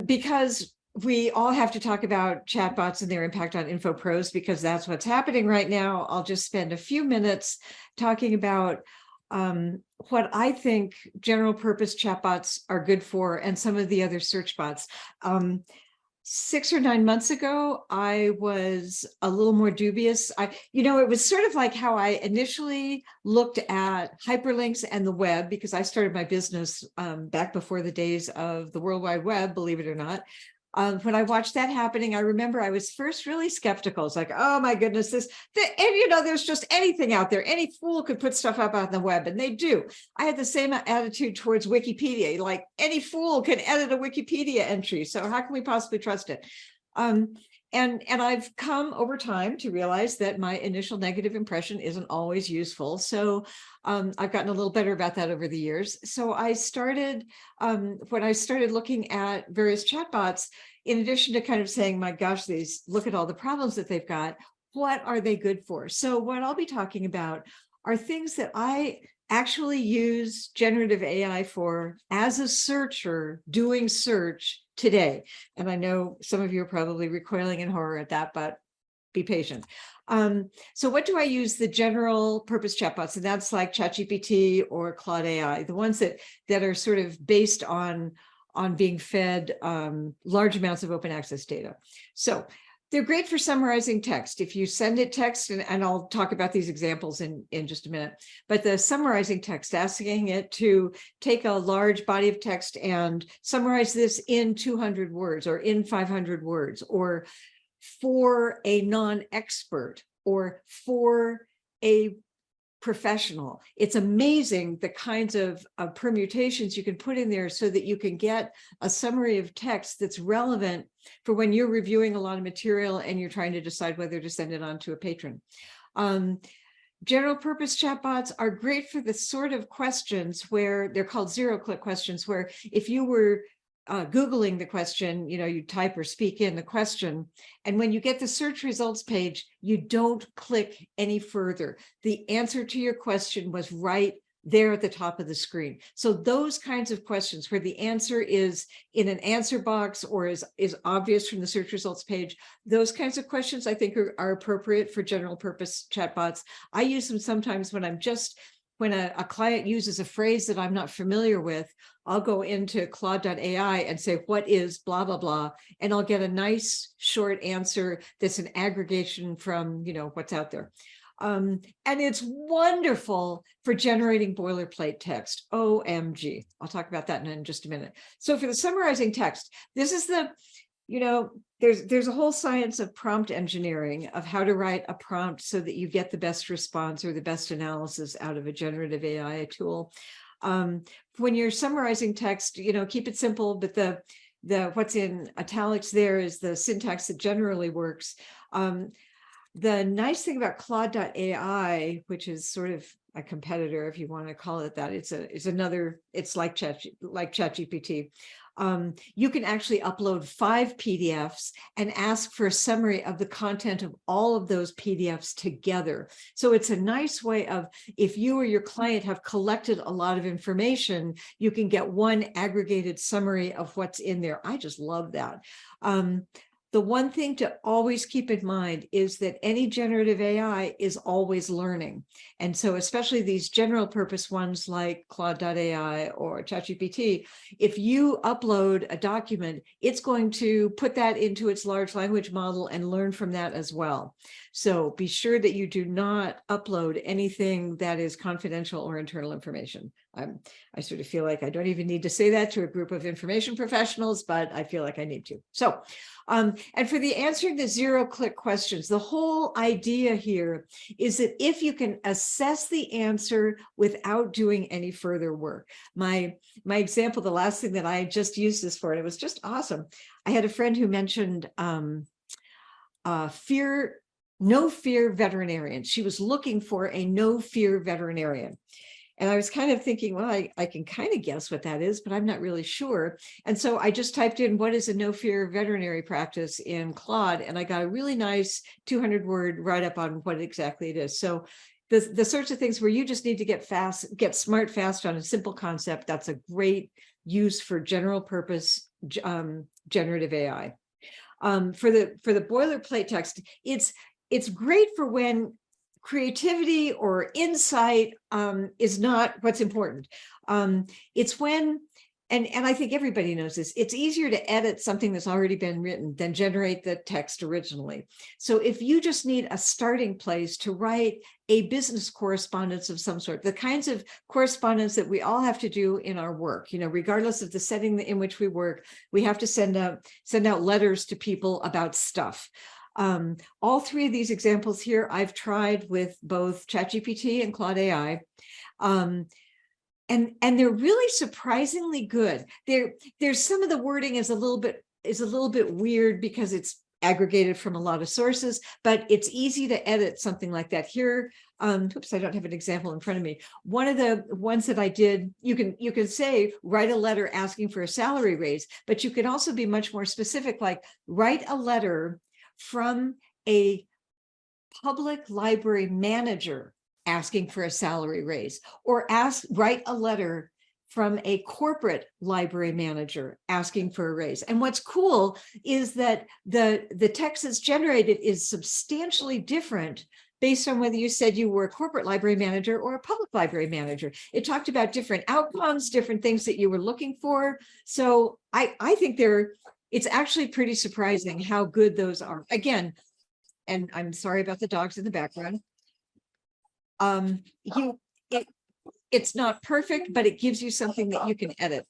because we all have to talk about chatbots and their impact on info pros, because that's what's happening right now, I'll just spend a few minutes talking about what I think general purpose chatbots are good for and some of the other search bots. 6 or 9 months ago, I was a little more dubious. It was sort of like how I initially looked at hyperlinks and the web, because I started my business back before the days of the World Wide Web, believe it or not. When I watched that happening, I remember I was first really skeptical. It's like, oh my goodness, there's just anything out there. Any fool could put stuff up on the web, and they do. I had the same attitude towards Wikipedia, like any fool can edit a Wikipedia entry. So how can we possibly trust it? And I've come over time to realize that my initial negative impression isn't always useful. So I've gotten a little better about that over the years. So I started, when I started looking at various chatbots, in addition to kind of saying, my gosh, look at all the problems that they've got, what are they good for? So what I'll be talking about are things that I actually use generative AI for as a searcher doing search today. And I know some of you are probably recoiling in horror at that, but be patient. So what do I use the general purpose chatbots? And that's like ChatGPT or Claude AI, the ones that are sort of based on being fed large amounts of open access data. So they're great for summarizing text. If you send it text, and I'll talk about these examples in just a minute, but the summarizing text, asking it to take a large body of text and summarize this in 200 words or in 500 words, or for a non-expert or for a professional. It's amazing the kinds of permutations you can put in there so that you can get a summary of text that's relevant for when you're reviewing a lot of material and you're trying to decide whether to send it on to a patron. General purpose chatbots are great for the sort of questions where they're called zero-click questions, where if you were Googling the question, you type or speak in the question, and when you get the search results page, you don't click any further. The answer to your question was right there at the top of the screen. So those kinds of questions where the answer is in an answer box or is obvious from the search results page, those kinds of questions I think are appropriate for general purpose chatbots. I use them sometimes when a client uses a phrase that I'm not familiar with, I'll go into Claude.ai and say, what is blah, blah, blah, and I'll get a nice short answer that's an aggregation from, what's out there. And it's wonderful for generating boilerplate text. OMG. I'll talk about that in just a minute. So for the summarizing text, this is there's a whole science of prompt engineering, of how to write a prompt so that you get the best response or the best analysis out of a generative AI tool. When you're summarizing text, keep it simple, but the what's in italics there is the syntax that generally works. The nice thing about Claude.ai, which is sort of a competitor, if you want to call it that, it's like ChatGPT. You can actually upload 5 PDFs and ask for a summary of the content of all of those PDFs together. So it's a nice way of, if you or your client have collected a lot of information, you can get one aggregated summary of what's in there. I just love that. The one thing to always keep in mind is that any generative AI is always learning. And so especially these general purpose ones like Claude.ai or ChatGPT, if you upload a document, it's going to put that into its large language model and learn from that as well. So be sure that you do not upload anything that is confidential or internal information. I sort of feel like I don't even need to say that to a group of information professionals, but I feel like I need to. So, and for the answering the zero-click questions, the whole idea here is that if you can assess the answer without doing any further work. My example, the last thing that I just used this for, and it was just awesome. I had a friend who mentioned no fear veterinarian. She was looking for a no fear veterinarian. And I was kind of thinking, well, I can kind of guess what that is, but I'm not really sure. And so I just typed in, what is a no fear veterinary practice in Claude? And I got a really nice 200-word write-up on what exactly it is. So the sorts of things where you just need to get smart fast on a simple concept, that's a great use for general purpose generative AI. For the boilerplate text, it's great for when creativity or insight is not what's important. It's when, and I think everybody knows this, it's easier to edit something that's already been written than generate the text originally. So if you just need a starting place to write a business correspondence of some sort, the kinds of correspondence that we all have to do in our work, regardless of the setting in which we work, we have to send out letters to people about stuff. All three of these examples here, I've tried with both ChatGPT and Claude AI. And they're really surprisingly good. There's some of the wording is a little bit weird because it's aggregated from a lot of sources, but it's easy to edit something like that. Here, oops, I don't have an example in front of me. One of the ones that I did, you can say, write a letter asking for a salary raise, but you can also be much more specific, like write a letter from a public library manager asking for a salary raise, or write a letter from a corporate library manager asking for a raise. And what's cool is that the text that's generated is substantially different based on whether you said you were a corporate library manager or a public library manager. It talked about different outcomes, different things that you were looking for. So I think it's actually pretty surprising how good those are. Again, and I'm sorry about the dogs in the background. It's not perfect, but it gives you something that you can edit.